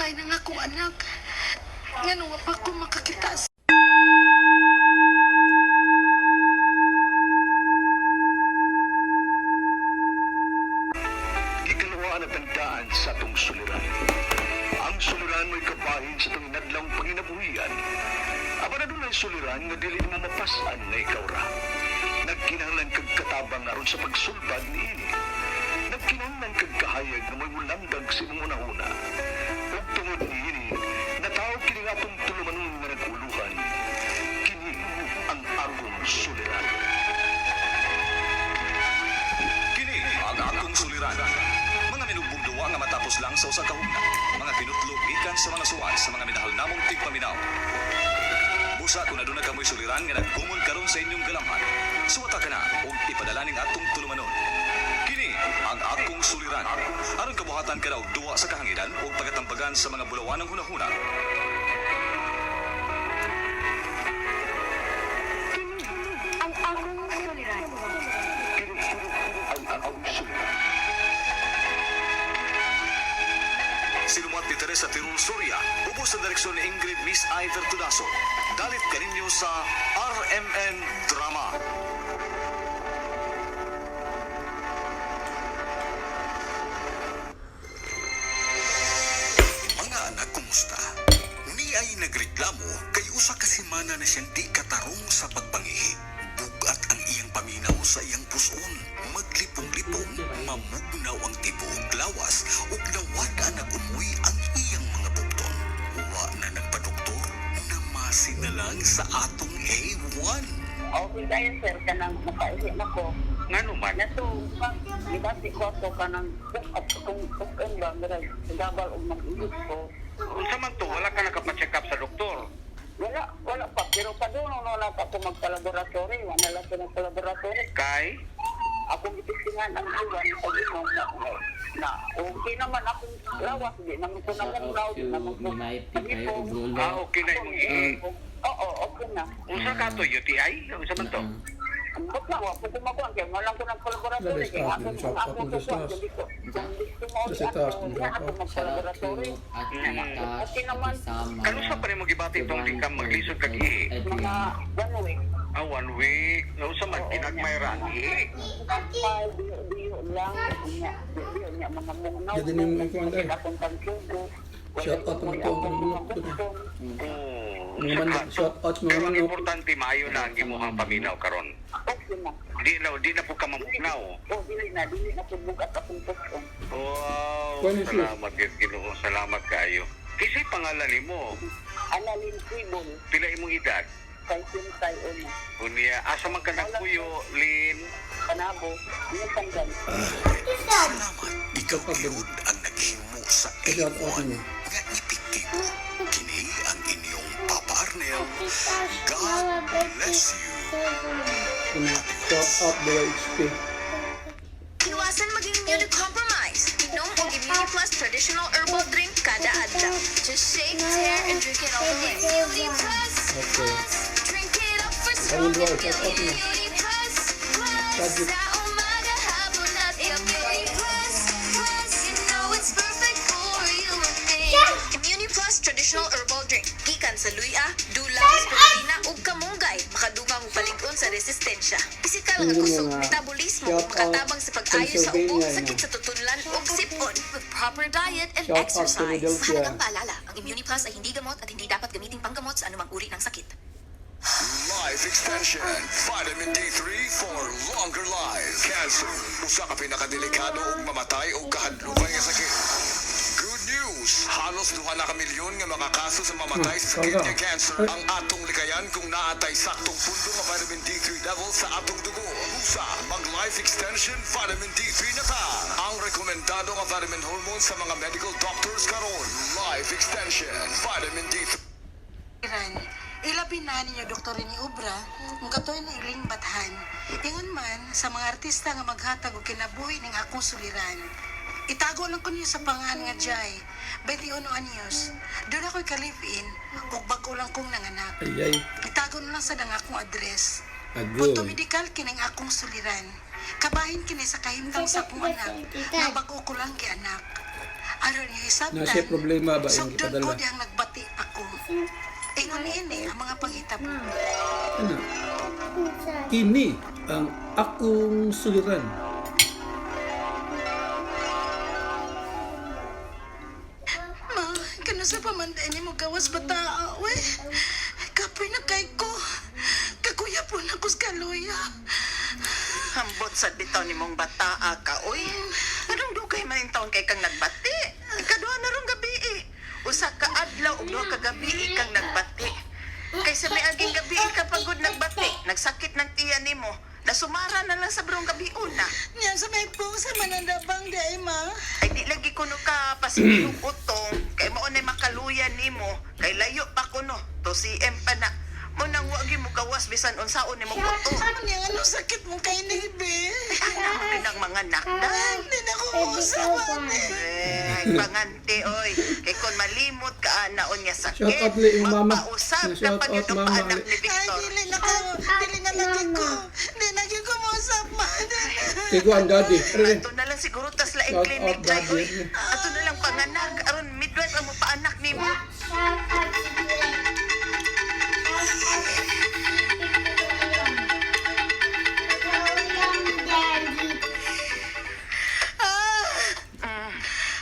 kabay ng akong anak. Ngano nga pa ko makakita sa... Ikalawaan at tandaan sa atong suliran. Ang suliran mo'y kabahin sa itong nadlang panginabuhian. Aba na doon ay suliran nga dili mo mapasan na ikaw ra. Nagkinahanglan kag katabang aron sa pagsulbad ni ini. Nagkinahanglan kag kahayag na may mulandag sa imong una-una. Ug tungod ni ini, natawag kini nga atong tulumanon nga naguluhan. Kini ang akong suliran. Kini ang akong suliran. Mga minugbong duwa nga matapos lang sa usa ka hugna. Mga kinutlog gikan sa mga suwan sa mga minahal namong tigpaminaw. Busa kung aduna kamoy suliran nga nagkumon karon sa inyong galamhan. Suwata ka na ug ipadala ning atong tulumanon. Kini ang akong suliran. Aron kabuhatan ka daw duwa sa kahanginan ug pagatambagan sa mga bulawan ng hunahuna. Ang akong suliran. Ang akong suliran. Sinumat ni Teresa Tirul Soria, ubos sa direksyon ni Ingrid Miss Iver Tudaso. Dalit kaninyo sa RMN Drama. Mga anak, kumusta? Ni ay nagreklamo kay usa ka semana na siyang di katarong sa pagpangihi. Bugat ang iyang paminaw sa iyang puson. Maglipong-lipong, mamugnaw ang tibok lawas ug nawada na umuwi ang iyang mga bukton. Wa na nagpadoktor, namasin na lang sa atong A1. Okay kayo, sir, ka nang makaisip na ko. Nga naman, Nato, ibasi ko to ka nang kung ba, meron, gabal o mag-ilis ko. unsa man to, wala ka nakapacheck up sa doktor. Wala pa. Pero pa doon, wala pa ako magpalaboratory. Wala lang ko nagpalaboratory. Kay? Ako gitistingan ang iwan pag-inom na okay naman akong lawas. Hindi naman ko namumlaw. Hindi naman ko pag-inom. Okay na yung Oo, okay na. unsa ka to, UTI? Unsa man to? Ambot lang, wala ko kumakuha. Kaya wala ko nagpalaboratory. Kaya ako kukuha. Kasi taas ng ako magpalaboratory. Okay naman. Kanusa pa rin mo gibati itong di ka maglisod kag ihi? Mga 1 week. 1 week. Unsa man ginagmayra ang ihi? Diyo lang. Diyo niya mga mungnaw. Jadi ni mga kuwan dahil. Akong pagsugo. Shout out naman po ang mga po na. Mga man, shout out mga Kaya ang manok. importante, maayo na ang imuhang paminaw karon. Okay na. Di na po ka mamugnaw. Dili na pagbugat akong puson. Wow, Kuwan siya. salamat Ginoo, salamat kaayo. Kisay pangalan nimo? Analin Sibol, Pila imong edad? kay Sinsay Una, Unya, asa man ka nagpuyo, Lin? Panabo, yung tanggal. Salamat, ikaw gyud ang naghimo sa Shout out A1 niyo. nga epektibo. Kini ang inyong Papa Arnel. God bless you. Shout out the HP. Iwasan maging immunocompromised. Inom ang Immune Plus traditional herbal drink kada adlaw. Just shake, tear, and drink it all day. Immune Plus. Okay. Drink it up for Ayun strong bro, shout out niyo. Immune Plus. Plus. Sajid. Sa umaga, hapon at Immune Plus. Plus. You know it's perfect for you and me. Immune Plus traditional herbal drink. Gikan sa luya, dula, spirulina, ug kamunggay. Makadugang palig-on sa resistensya. Pisikal nga Yun yung kusog, mga metabolismo, shout out makatabang sa pag-ayo sa ubo, Pennsylvania, sakit no? sa tutulan, ug sipon. With proper diet and Shout out exercise. Philadelphia. Mahalagang paalala, ang Immuniplus ay hindi gamot at hindi dapat gamiting panggamot sa anumang uri ng sakit. Life extension, vitamin D3 for longer life. Cancer, usa ka pinakadelikado ug mamatay o kahadlokay nga sakit. Good news, halos 2 na ka milyon nga mga kaso sa mamatay sa sakit nga cancer ang atong likayan kung naatay saktong pundo nga vitamin D3 level sa atong dugo. Usa, mag life extension vitamin D3 na ta. Ang rekomendado nga vitamin hormone sa mga medical doctors karon. Life extension vitamin D3. Ilabi na ninyo doktor ni Ubra, kung katoy na iling bathan. Ingon man sa mga artista nga maghatag og kinabuhi ning akong suliran. Itago lang ko niyo sa pangalan nga Jai, 21 anyos. Doon ako'y ka-live-in, ug bago lang kong nanganak. Ayay. Itago na lang sa nang akong address. Agul. Punto medikal kining akong suliran. Kabahin kini sa kahimtang sa akong anak, nga bago ko lang gianak. Aron niya hisabtan. Na siya problema ba yung Sugdon ko ipadala? diyang nagbati ako. Ingon ini ang mga panghitabo. Ano? Kini ang akong suliran. Ma, kano sa pamanday ni mo gawas bata, we. Kapoy na kay ko. Kakuya po na ko sa kaluya. Hambot sa bitaw ni mong bataa ka, oy. Anong dugay man yung taon kay kang nagbati? Ikaduha na rong gabi eh. Usa ka adlaw ug duha ka gabi kang nagbati. Kaysa may aging gabi ka pagod nagbati, nagsakit ng tiyan nimo. Nasumara na lang sa brong gabi una. Niya sa may pusa manandabang di ma. Ay di lagi kuno ka pasimilong utong kay mao na makaluyan nimo kay layo pa kuno to CM pa na. Mo nang wagi mo gawas bisan unsaon nimo utong. Ano niya ano sakit mo kay Nibe? Ano kinang mga nakdan? Hindi na ko usapan Ay, pangante, oy. Kay kung malimot ka, naon niya sakit. Shout out li yung mama. Magpausap na Shout pag out yung mama. paanak ni Ay, Victor. dili na lagi ko. Dili na lagi ko mausap, ma. Kay Juan Daddy. Aray. Ato na lang siguro tas laing Shout clinic, out, Jai, Daddy. oy. Ato na lang panganak. Aron midwife ang mo paanak ni mo.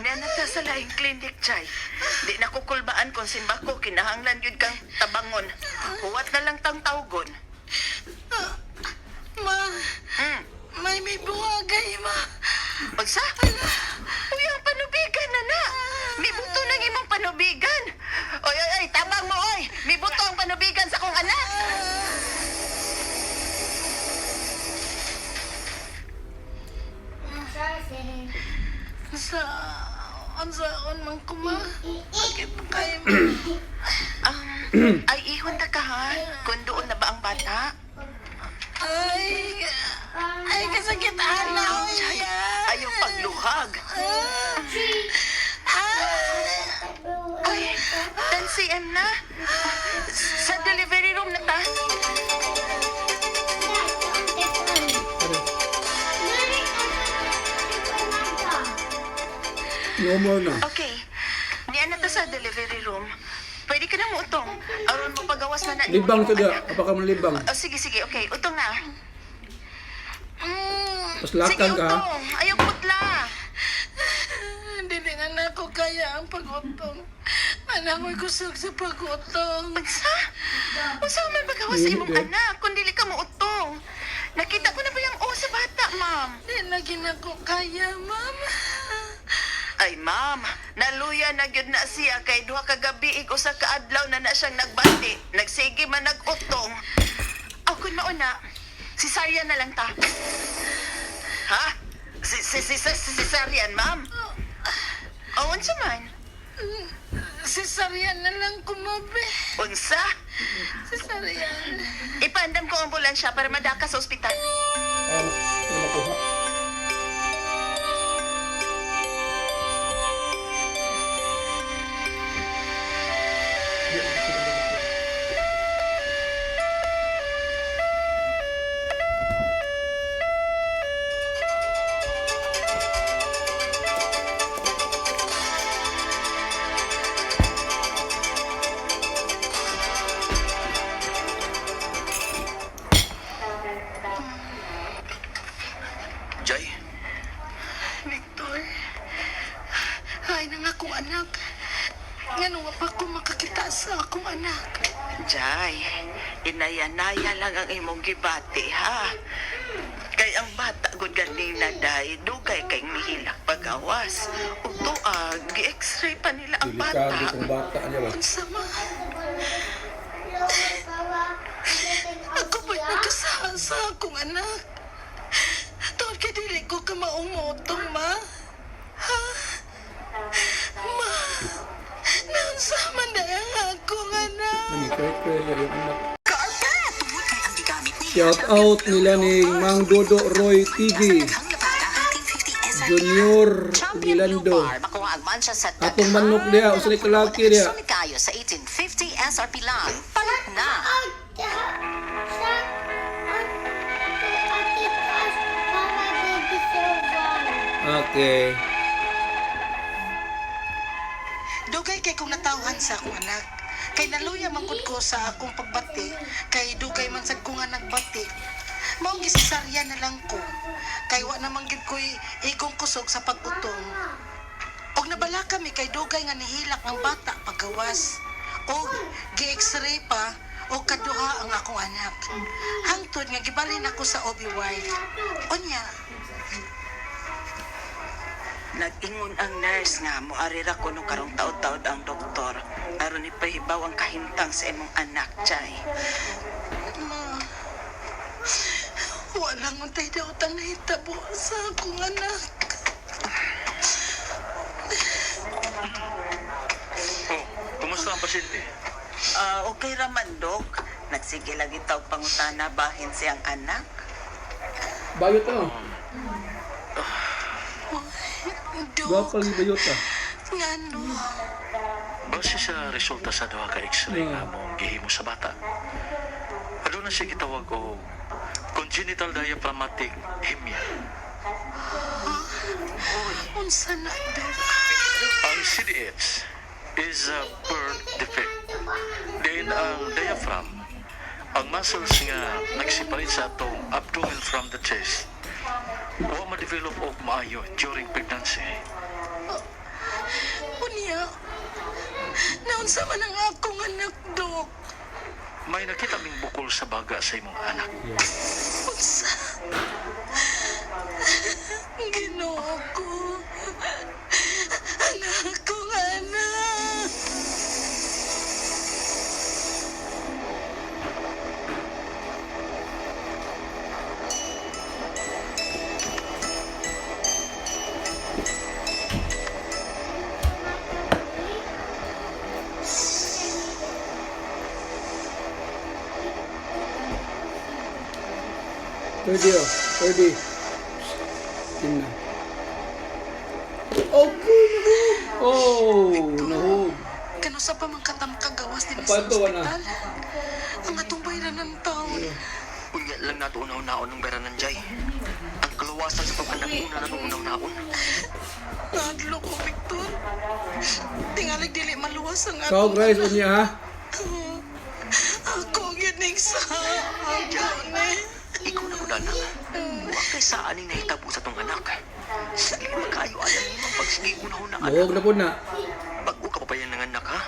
Niya na ta sa laing clinic, Jai. Di na kukulbaan kung simbako, kinahanglan yun kang tabangon. Huwat na lang tang tawgon. Ma, Hmm. may buwagay, ma. Pagsa? Uy, ang panubigan na na. May buto ng imong panubigan. Oy, oy, oy, tabang mo, oy. May buto ang panubigan sa kong anak. Ansaon man ko, ma. Bakit kayo, Ay, ihon na ka, ha? Kung doon na ba ang bata? ay, kasakitaan na ako Ay, yung pagluhag. Uy, 10 cm na. Sa delivery room na ta. No more na. Okay. Niyan na ta sa delivery room. Pwede ka na mo utong. Aron mo pagawas na na. Libang to da. Apa ka man libang? Oh, sige, sige. Okay, utong na. Pas Sige, lakang ka. ha? utong. Ayaw putla. Hindi na ako kaya ang pagutong. Anak mo'y kusog sa pagutong. Unsa? Unsa man pagawas sa imong Hindi. anak kung dili ka mo utong? Nakita ko na ba yung o sa bata, ma'am? Hindi na ginako kaya, ma'am. Ay, ma'am, naluya na gyud na siya kay duha ka gabi usa ka adlaw na siyang nagbati. Nagsige man nagutong. Aw, kun mauna, cesarean na lang ta. Ha? Cesarean, ma'am? O, unsa man? Cesarean na lang kumabi. Unsa? Cesarean. Ipandam ko ang ambulansya para madaka sa ospital. Ano makuha? Jai, Victor. Ay, nang akong anak. Nga nung pa ko makakita sa akong anak. Jai, inaya-naya lang ang imong gibati, ha? Kay ang bata gud ganina day, dugay kay mihilak pagawas. Utuag, gi-x-ray pa nila ang Delikado bata. itong bata niya ba? Sama. Ako ba'y nagkasahan sa akong anak? Tungkol kay dili ko ka maumotong, ma? Ha? Ma? Nansama na ang akong anak. Nangikay-kay yung anak. Shout out nila ni Mang Dodo Roy TV. Junior Milando. Makuha ang mancha sa Atong manok diya, usa ni kalaki diya. Sulit kayo sa 1850 SRP lang. Palit na! Okay. Dugay kay kung natawhan sa akong anak. Kay naluya man gud ko sa akong pagbati, kay dugay man sad ko nga nagbati. Mao gisisarya na lang ko. Kay wa naman gid ko'y igong kusog sa pag-utong. Og nabala kami kay dugay nga nihilak ang bata paggawas. Og gi-x-ray pa o kaduha ang akong anak. Hangtod nga gibalin ako sa OB-ward. Unya, Nag-ingon ang nurse nga moari ra ko nung karong taod-taod ang doktor aron ipahibaw ang kahimtang sa imong anak, Jay. ma, walang untay daw tang nahitabo sa akong anak. Oh, kumusta ang pasyente? Okay raman, Dok. Nagsige lagi taw pangutana bahin siyang anak. Bayot to. Dok, Bakal bayot ta. ngano, Base sa resulta sa duha ka x-ray nga mong gihimo sa bata, aduna siya gitawag og congenital diaphragmatic hemia. unsa na, Dok? Ang CDH is a birth defect. Then ang diaphragm, ang muscles nga nag-separate sa atong abdomen from the chest, wa ma-develop og maayo during pregnancy. Unya, naunsa man ang akong anak, Dok? May nakita ming bukol sa baga sa imong anak. Unsa? Ginoo ko. Anak kong anak. Pwede. Tingnan. Okay, nahog. Oh, nahog. Kano sa pa man katam kagawas din Apa sa ito, wala? ospital? Ang atong bayaran ng taon. Unya lang nato unaw-naon ng beranan Jay. Ang kaluwasan sa pagkanakuna na unaw-naon. Nadlo ko, Victor. Tingalig dili maluwas ang Kau akong guys, unya ha. Ako gining sa ako ni. Ikaw na kudana. Huwag kay saan ni nahitabo sa tong anak. Dili makayo alam mo ang pagsigi unahon na anak. Nahog na po na. Bago ka pa pa yan ng anak ha.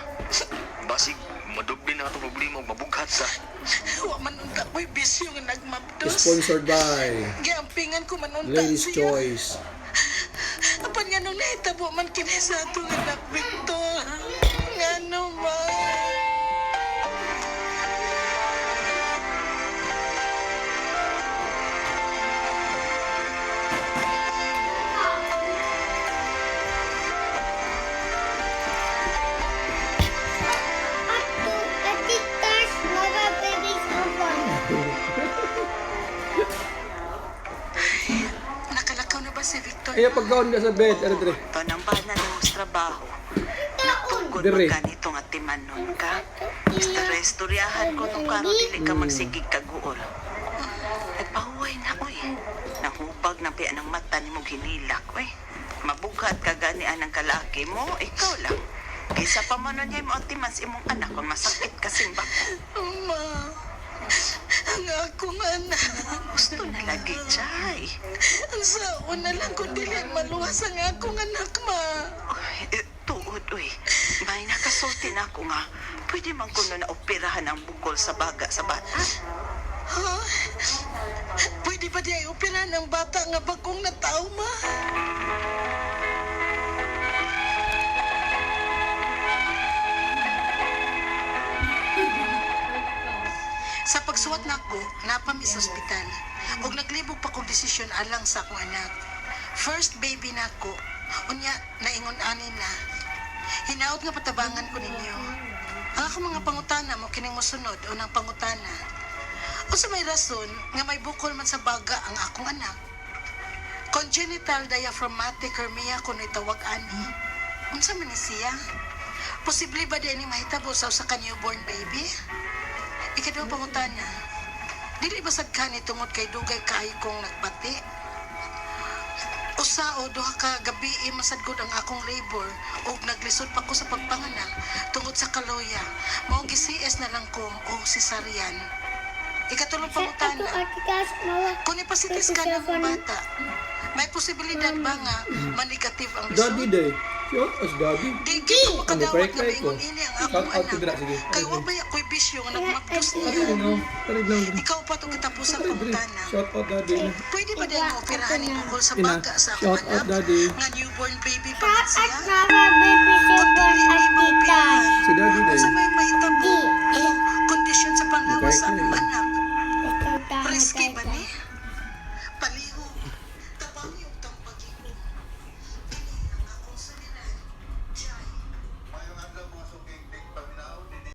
Basig, madugbi na itong problema o mabughat sa... Wa man unta ko'y bisyo nga nagmabdos. Sponsored by Giampingan ko man unta Ladies siya. Choice. Apan nga nung nahitabo man kini sa atong anak, Victor. Ngano man. Nakalakaw na ba si Victor? Ay, pagkaon ka sa bed. Ano, Dre? Panambahan na mo sa trabaho. Natugod Dire. mo ganito nga timanon ka. Basta restoryahan ko nung karo dili ka magsigig kaguol. Nagpahuway na, oy. Nahubag na piya ng mata ni mong hinilak, oy. Mabughat ka gani anang kalaki mo, ikaw lang. Kaysa pa man niya mo atiman sa imong anak kung masakit kasing bako. Ma, ang akong anak. Gusto na lagi, Jay. Ang saon na lang kung dili maluwas ang akong anak, ma. Tuod, uy. May nakasulti na ako nga. Pwede man kuno na operahan ang bukol sa baga sa bata. Ha? Pwede ba di ay operahan ng bata nga bagong natao, ma? Sa pagsuwat nako, napami sa ospital. Og naglibog pa kong desisyon alang sa akong anak. First baby nako, unya naingon ani na. Hinaot nga patabangan ko ninyo. Ang akong mga pangutana mo kining mosunod unang pangutana. O sa may rason nga may bukol man sa baga ang akong anak. Congenital diaphragmatic hernia kuno itawag ani. Unsa man ni siya? Posible ba din ni mahitabo sa usa ka newborn baby? Ikaduhang pangutana, dili ba sad ka ni tungod kay dugay kaayo kong nagbati? O Usa o duha ka gabi masadgod ang akong labor ug naglisod pa ko sa pagpanganak tungod sa kaloya. Mao gisies na lang ko o cesarean. Ikatulong pangutana. Kung ipasitis ka ng bata, may posibilidad ba nga manigative ang Daddy result? day. Siya, as daddy. Di ko makadawat nga pray ko. maingon ini ang Shout akong out to Dra, anak. sige. Kay wabay ako'y bisyo nga nagmagpus Tarig niya. lang. Tarig lang. Ikaw pa ito kitapos sa Tarig, Dre. pangutana. Shout out daddy. Pwede ba din mo operahan ni Mungkol sa Ina, baga sa akong shout out, anak? Daddy. Nga newborn baby pa man siya? Mama, baby, Kung dili ni mo